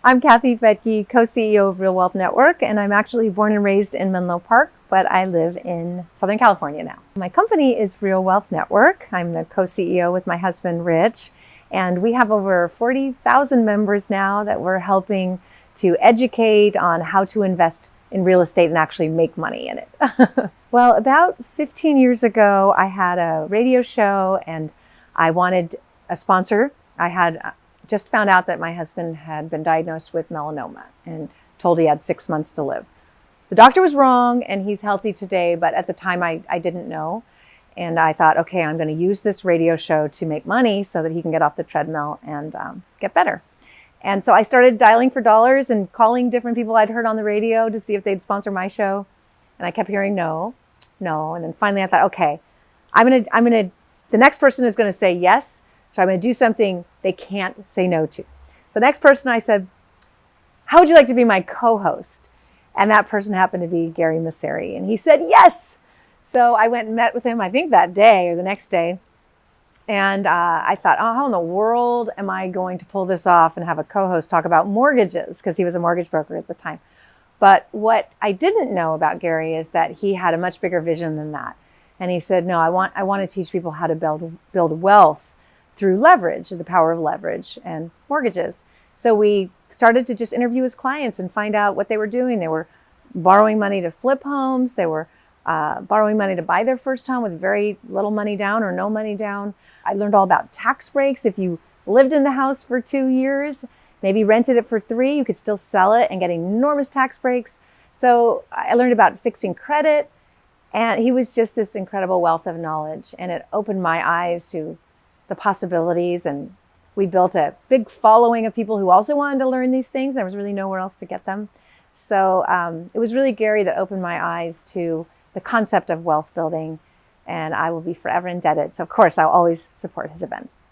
I'm Kathy Fettke, co-CEO of Real Wealth Network, and I'm actually born and raised in Menlo Park, but I live in Southern California now. My company is Real Wealth Network. I'm the co-CEO with my husband, Rich, and we have over 40,000 members now that we're helping to educate on how to invest in real estate and actually make money in it. Well, about 15 years ago, I had a radio show and I wanted a sponsor. I had just found out that my husband had been diagnosed with melanoma and told he had 6 months to live. The doctor was wrong and he's healthy today, but at the time I didn't know. And I thought, okay, I'm going to use this radio show to make money so that he can get off the treadmill and get better. And so I started dialing for dollars and calling different people I'd heard on the radio to see if they'd sponsor my show. And I kept hearing no. And then finally I thought, okay, the next person is going to say yes. So I'm going to do something they can't say no to. The next person I said, how would you like to be my co-host? And that person happened to be Gary Masseri. And he said, yes. So I went and met with him, I think that day or the next day. And I thought, oh, how in the world am I going to pull this off and have a co-host talk about mortgages? Because he was a mortgage broker at the time. But what I didn't know about Gary is that he had a much bigger vision than that. And he said, no, I want to teach people how to build wealth through leverage, the power of leverage and mortgages. So we started to just interview his clients and find out what they were doing. They were borrowing money to flip homes. They were borrowing money to buy their first home with very little money down or no money down. I learned all about tax breaks. If you lived in the house for 2 years, maybe rented it for 3, you could still sell it and get enormous tax breaks. So I learned about fixing credit. And he was just this incredible wealth of knowledge. And it opened my eyes to the possibilities. And we built a big following of people who also wanted to learn these things. There was really nowhere else to get them. So it was really Gary that opened my eyes to the concept of wealth building. And I will be forever indebted. So of course, I'll always support his events.